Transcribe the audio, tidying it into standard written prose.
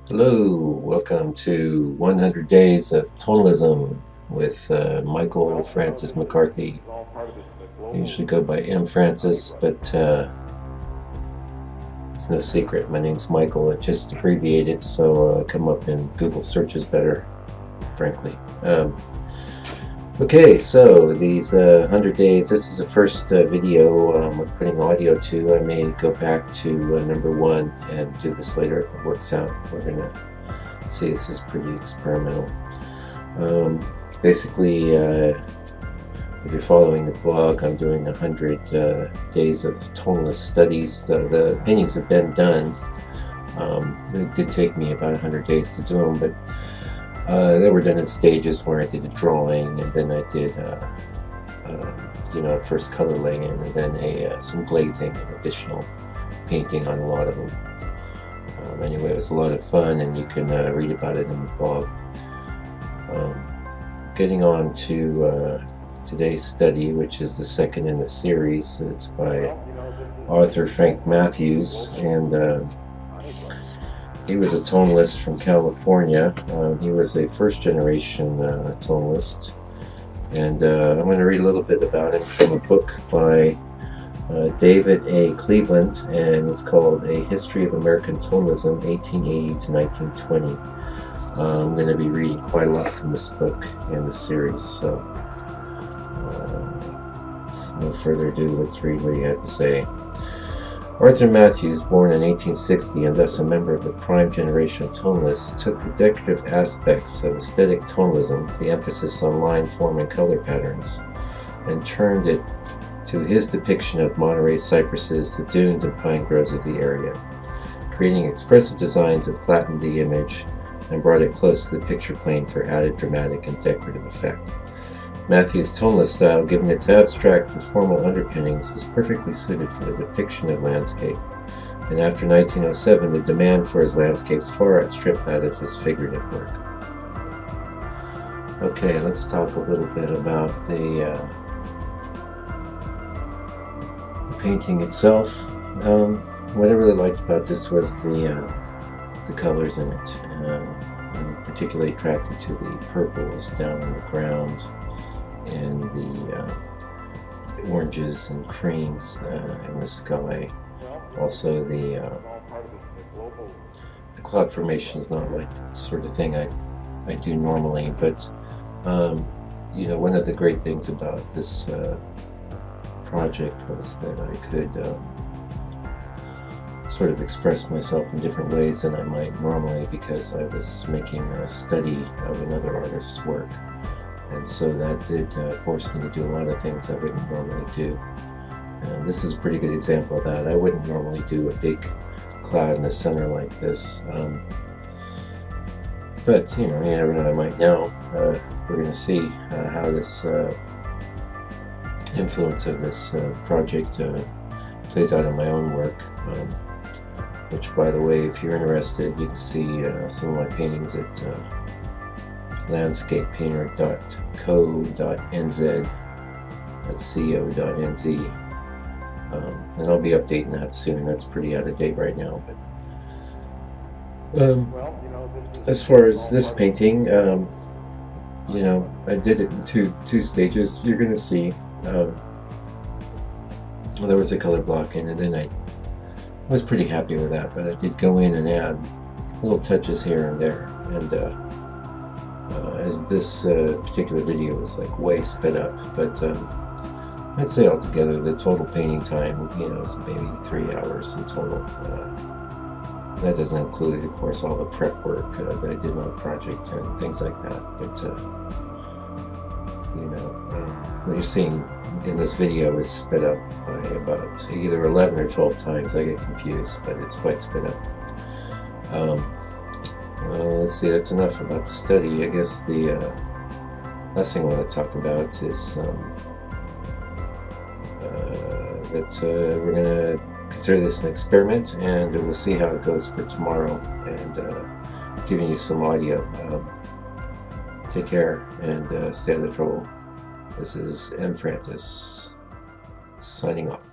Hello, welcome to 100 Days of Tonalism with Michael Francis McCarthy. I usually go by M. Francis, but it's no secret. My name's Michael. I just abbreviate it so come up in Google searches better, frankly. Okay, so these 100 days, this is the first video I'm putting audio to. I may go back to number one and do this later if it works out. We're going to see. This is pretty experimental. Basically, if you're following the blog, I'm doing 100 days of tonalist studies. The paintings have been done. It did take me about 100 days to do them, but they were done in stages where I did a drawing, and then I did, first color laying, and then some glazing and additional painting on a lot of them. Anyway, it was a lot of fun, and you can read about it in the blog. Getting on to today's study, which is the second in the series. It's by author Frank Mathews, and he was a tonalist from California. He was a first-generation tonalist, and I'm going to read a little bit about him from a book by David A. Cleveland, and it's called A History of American Tonalism, 1880 to 1920. I'm going to be reading quite a lot from this book in this series, so no further ado, let's read what he had to say. Arthur Mathews, born in 1860 and thus a member of the prime generation of tonalists, took the decorative aspects of aesthetic tonalism, the emphasis on line, form, and color patterns, and turned it to his depiction of Monterey cypresses, the dunes and pine groves of the area, creating expressive designs that flattened the image and brought it close to the picture plane for added dramatic and decorative effect. Mathews' tonalist style, given its abstract and formal underpinnings, was perfectly suited for the depiction of landscape, and after 1907 the demand for his landscapes far outstripped that of his figurative work. Okay, let's talk a little bit about the painting itself. What I really liked about this was the colors in it. I'm particularly attracted to the purples down on the ground, and the oranges and creams in the sky. Also, the cloud formation is not like the sort of thing I do normally, but one of the great things about this project was that I could sort of express myself in different ways than I might normally, because I was making a study of another artist's work. And so that did force me to do a lot of things I wouldn't normally do. And this is a pretty good example of that. I wouldn't normally do a big cloud in the center like this. But, you never know, I might now. We're going to see how this influence of this project plays out in my own work. Which, by the way, if you're interested, you can see some of my paintings at landscapepainter.co.nz, that's co.nz, and I'll be updating that soon. That's pretty out of date right now. But as far as this painting, I did it in two stages. You're going to see there was a color block in, and then I was pretty happy with that, but I did go in and add little touches here and there, and this particular video is like way sped up, but I'd say altogether the total painting time, is maybe 3 hours in total. That doesn't include, of course, all the prep work that I did on the project and things like that. But what you're seeing in this video is sped up by about either 11 or 12 times. I get confused, but it's quite sped up. Let's see, that's enough about the study. I guess the last thing I want to talk about is that we're going to consider this an experiment, and we'll see how it goes for tomorrow, and giving you some audio. Take care and stay out of trouble. This is M. Francis signing off.